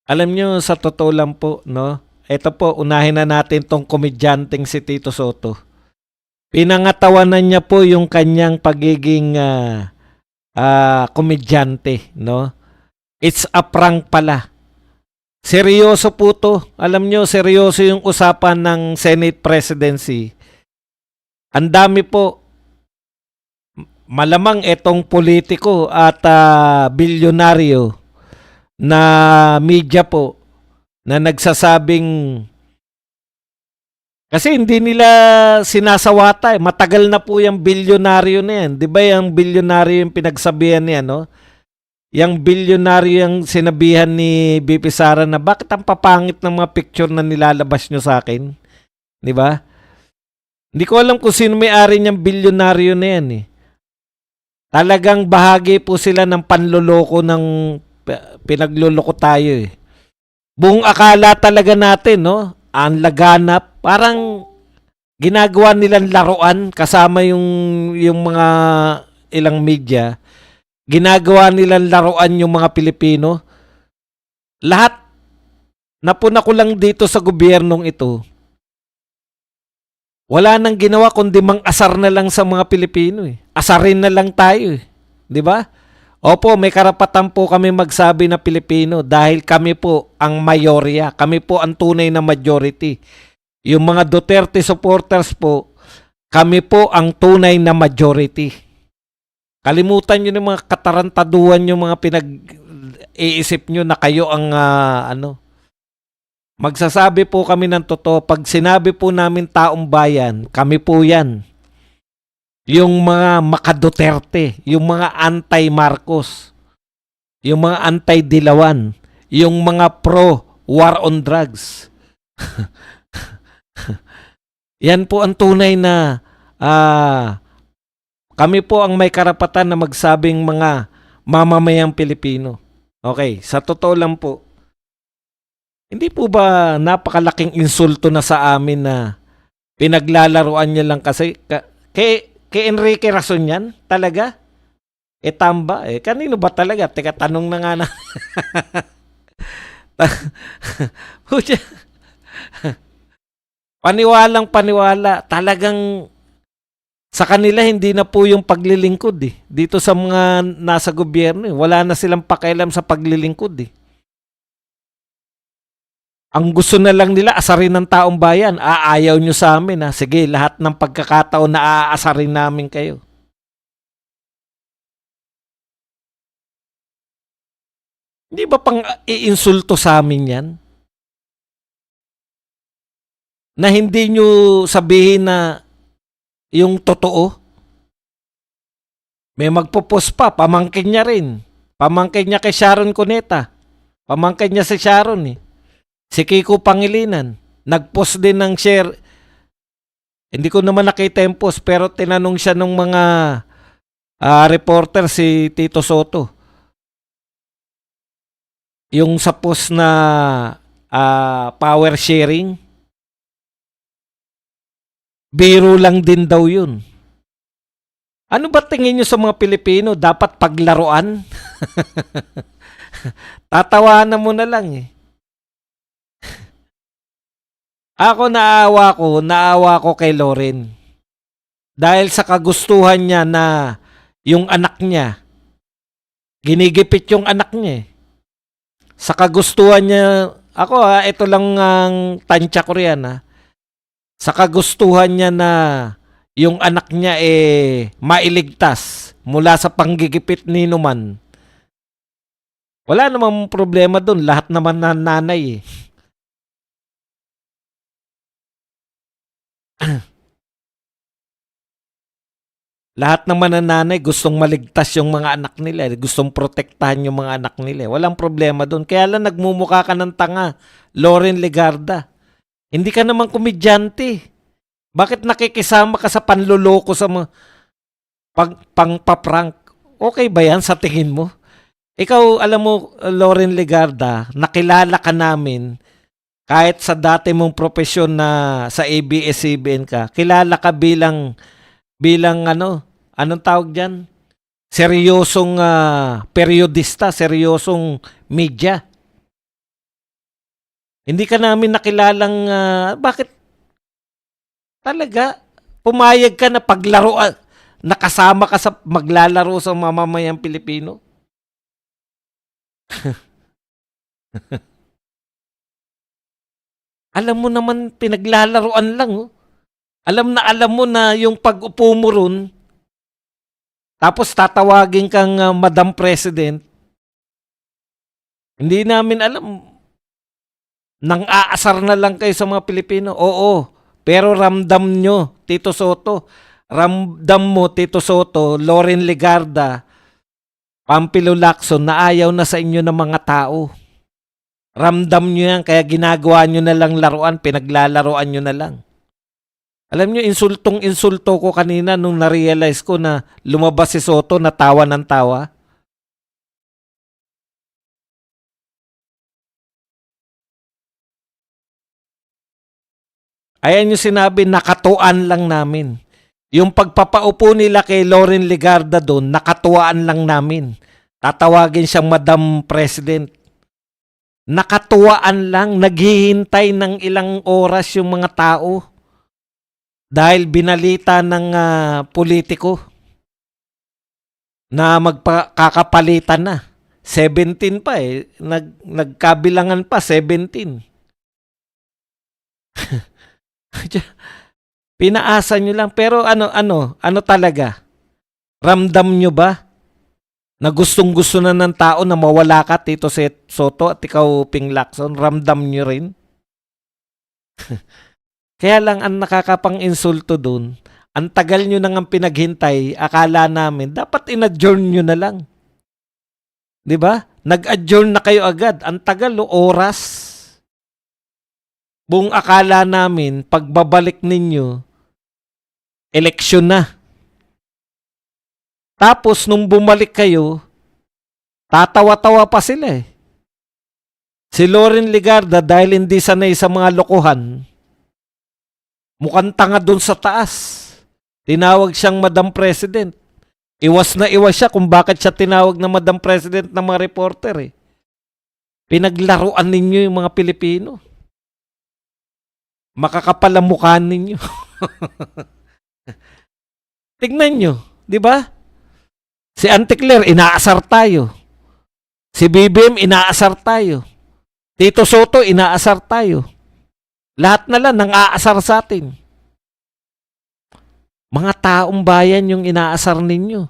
Alam nyo, sa totoo lang po, no? Ito po, unahin na natin tong komedyanteng si Tito Soto. Pinangatawanan niya po yung kanyang pagiging komedyante, no? It's a prank pala. Seryoso po to. Alam nyo, seryoso yung usapan ng Senate presidency. Ang dami po, malamang etong politiko at bilyonaryo na media po na nagsasabing kasi hindi nila sinasawata eh. Matagal na po yung bilyonaryo na yan. Di ba yung bilyonaryo yung pinagsabihan niya, no? Yung bilyonaryo yung sinabihan ni BP Sara na bakit ang papangit ng mga picture na nilalabas nyo sa akin? Di ba? Hindi ko alam kung sino may-ari niyang bilyonaryo na yan eh. Talagang bahagi po sila ng panloloko ng pinagloloko tayo eh. Buong akala talaga natin, no? Ang laganap, parang ginagawa nilang laruan kasama yung mga ilang media. Ginagawa nilang laruan yung mga Pilipino. Lahat, napuna ko lang dito sa gobyernong ito. Wala nang ginawa kundi mang-asar na lang sa mga Pilipino eh. Asarin na lang tayo eh. 'Di ba? Opo, may karapatan po kami magsabi na Pilipino dahil kami po ang mayorya. Kami po ang tunay na majority. Yung mga Duterte supporters po, kami po ang tunay na majority. Kalimutan nyo ng mga katarantaduhan yung mga pinag-iisip nyo na kayo ang magsasabi po kami ng totoo. Pag sinabi po namin taong bayan, kami po yan. Yung mga maka-Duterte, yung mga anti-Marcos, yung mga anti-Dilawan, yung mga pro-war on drugs. Yan po ang tunay na kami po ang may karapatan na magsabing mga mamamayang Pilipino. Okay, sa totoo lang po, hindi po ba napakalaking insulto na sa amin na pinaglalaruan niya lang kasi kay Enrique Rason yan? Talaga? Tamba? Kanino ba talaga? Teka, tanong na nga na. Paniwalang paniwala. Talagang sa kanila hindi na po yung paglilingkod eh. Dito sa mga nasa gobyerno eh. Wala na silang pakialam sa paglilingkod eh. Ang gusto na lang nila, asarin ng taong bayan. Ayaw nyo sa amin. Ha? Sige, lahat ng pagkakataon na aasarin namin kayo. Hindi ba pang iinsulto sa amin yan? Na hindi nyo sabihin na yung totoo? May magpo-post pa, pamangkin niya rin. Pamangkin niya kay Sharon Cuneta. Pamangkin niya si Sharon eh. Si Kiko Pangilinan, nag-post din ng share. Hindi ko naman nakita yung post pero tinanong siya ng mga reporter si Tito Soto. Yung sa post na power sharing, biro lang din daw yun. Ano ba tingin nyo sa mga Pilipino? Dapat paglaruan? Tatawanan mo na lang eh. Ako naawa ko kay Loren. Dahil sa kagustuhan niya na yung anak niya, ginigipit yung anak niya eh. Sa kagustuhan niya, ako ito lang ang tansya ko riyan ha. Sa kagustuhan niya na yung anak niya mailigtas mula sa panggigipit ni Numan. Wala namang problema doon. Lahat naman na nanay eh. Lahat naman ng nanay gustong maligtas yung mga anak nila. Gustong protektahan yung mga anak nila. Walang problema doon. Kaya lang nagmumukha ka ng tanga, Loren Legarda. Hindi ka naman komedyante. Bakit nakikisama ka sa panloloko sa mga pangpaprank? Okay ba yan sa tingin mo? Ikaw, alam mo, Loren Legarda, nakilala ka namin kahit sa dati mong profesyon na sa ABS-CBN ka. Kilala ka bilang anong tawag dyan? Seryosong periodista, seryosong media. Hindi ka namin nakilalang bakit talaga pumayag ka na paglaruan, nakasama ka sa maglalaro sa mamamayang Pilipino? Alam mo naman pinaglalaruan lang, oh. Alam mo na yung pag-upo mo ron, tapos tatawagin kang Madam President. Hindi namin alam. Nang aasar na lang kayo sa mga Pilipino. Oo. Pero ramdam nyo, Tito Soto. Ramdam mo, Tito Soto, Loren Legarda, Pampilo Lacson, na ayaw na sa inyo ng mga tao. Ramdam nyo yan, kaya ginagawa nyo na lang laruan, pinaglalaroan nyo na lang. Alam nyo, insultong-insulto ko kanina nung na-realize ko na lumabas si Soto na tawa ng tawa. Ayan yung sinabi, nakatuan lang namin. Yung pagpapaupo nila kay Loren Legarda doon, nakatuwaan lang namin. Tatawagin siyang Madam President. Nakatuwaan lang, naghihintay ng ilang oras yung mga tao. Dahil binalita ng politiko na magkakapalitan na. 17 pa eh. Nagkabilangan pa, 17. Pinaasa nyo lang. Pero ano talaga? Ramdam nyo ba na gustong-gusto na ng tao na mawala ka, Tito Soto, at ikaw, Ping Lacson? Ramdam nyo rin? Kaya lang ang nakakapang-insulto dun, ang tagal nyo nang pinaghintay, akala namin, dapat in-adjourn nyo na lang. 'Di ba? Nag-adjourn na kayo agad. Ang tagal, oras. Buong akala namin, pagbabalik ninyo, eleksyon na. Tapos, nung bumalik kayo, tatawa-tawa pa sila eh. Si Loren Legarda, dahil hindi sanay sa mga lokohan, mukhang tanga dun sa taas. Tinawag siyang Madam President. Iwas na iwas siya kung bakit siya tinawag na Madam President ng mga reporter eh. Pinaglaruan ninyo yung mga Pilipino. Makakapal ang mukha ninyo. Tignan nyo, di ba? Si Auntie Claire, inaasar tayo. Si BBM, inaasar tayo. Tito Soto, inaasar tayo. Lahat na lang nang aasar sa atin. Mga taong bayan yung inaasar ninyo.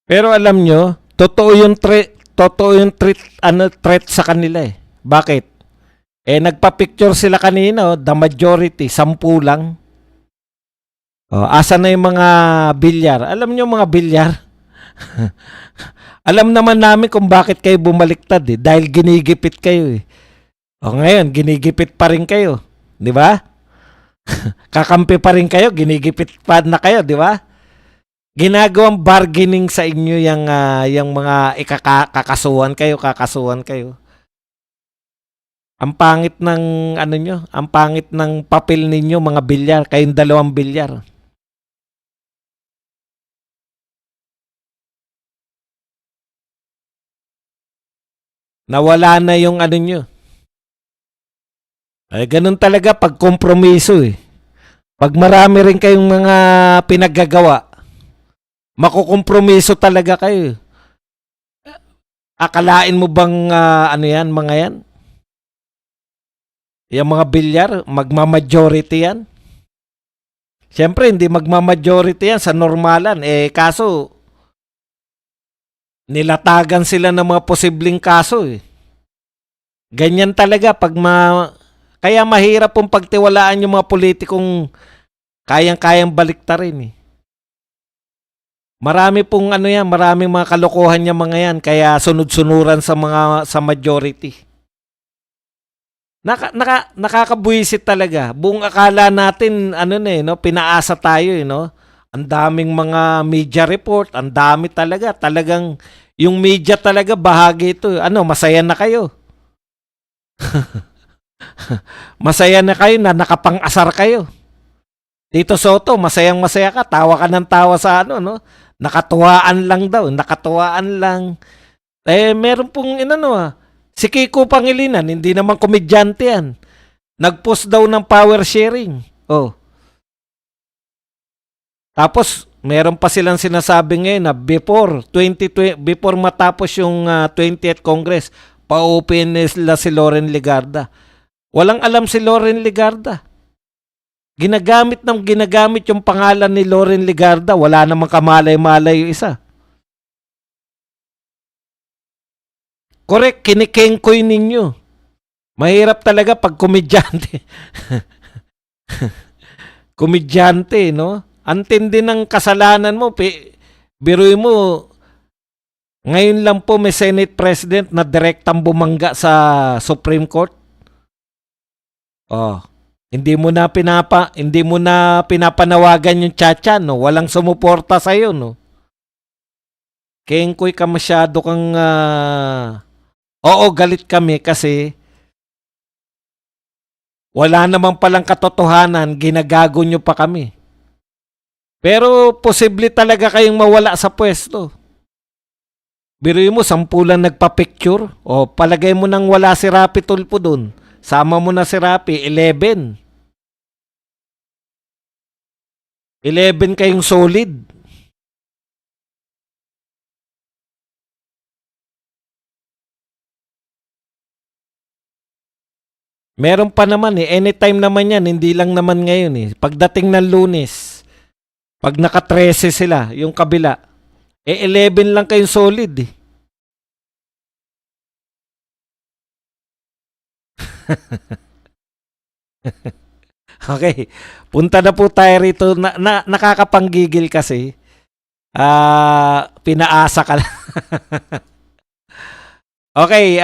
Pero alam nyo, totoo yung threat sa kanila eh. Bakit? Eh, nagpa-picture sila kanina, oh, the majority, 10 lang. Oh, asa na yung mga bilyar? Alam nyo mga bilyar? Alam naman namin kung bakit kayo bumaliktad eh. Dahil ginigipit kayo eh. O ngayon, ginigipit pa rin kayo. Di ba? Kakampi pa rin kayo, ginigipit pa na kayo, di ba? Ginagawang bargaining sa inyo yung mga kakasuhan kayo. Ang pangit ng ano nyo, ang pangit ng papel ninyo mga bilyar, kayong dalawang bilyar. Nawala na yung ano nyo. Ay, ganun talaga pag kompromiso eh. Pag marami rin kayong mga pinaggagawa, makukompromiso talaga kayo. Akalain mo bang ano yan, mga yan? Yung mga bilyar, magma-majority yan? Siyempre, hindi magma-majority yan sa normalan. Eh, kaso, nilatagan sila ng mga posibleng kaso eh. Ganyan talaga pag kaya mahirap pong pagtiwalaan yung mga politikong kayang-kayang baliktarin eh. Marami pong ano yan, maraming mga kalokohan yung mga yan, kaya sunod-sunuran sa majority. Nakakabuisit talaga. Buong akala natin ano na eh, no, pinaasa tayo eh, no. Ang daming mga media report, ang dami talaga. Talagang yung media talaga bahagi ito. Ano, masaya na kayo. Masaya na kayo na nakapang-asar kayo. Tito Soto, masayang masaya ka. Tawa ka ng tawa sa ano, no? Nakatuwaan lang daw. Nakatuwaan lang. Meron pong si Kiko Pangilinan, hindi naman komedyante yan. Nag-post daw ng power sharing. Oh. Tapos, meron pa silang sinasabi ngayon na before matapos yung 20th Congress, pa-open nila si Loren Legarda. Walang alam si Loren Legarda. Ginagamit yung pangalan ni Loren Legarda. Wala namang kamalay-malay yung isa. Correct, kinikengkoy ninyo. Mahirap talaga pag komedyante. Komedyante, no? Antindi ng kasalanan mo. Biruin mo, ngayon lang po may Senate President na direktang bumangga sa Supreme Court. Oh, hindi mo na pinapanawagan yung Chacha, no? Walang sumuporta sa iyo, no? Kengkoy ka masyado kang oo, galit kami kasi wala namang palang katotohanan, ginagago nyo pa kami. Pero posible talaga kayong mawala sa pwesto. Biruin mo, 10 lang nagpa-picture. O palagay mo nang wala si Rapi Tulfo dun. Sama mo na si Rapi, 11. 11 kayong solid. Meron pa naman anytime naman yan, hindi lang naman ngayon Pagdating ng Lunes, pag naka-13 sila, yung kabila, 11 lang kayong solid Okay, punta na po tayo rito nakakapanggigil kasi. Pinaasa ka lang. Okay,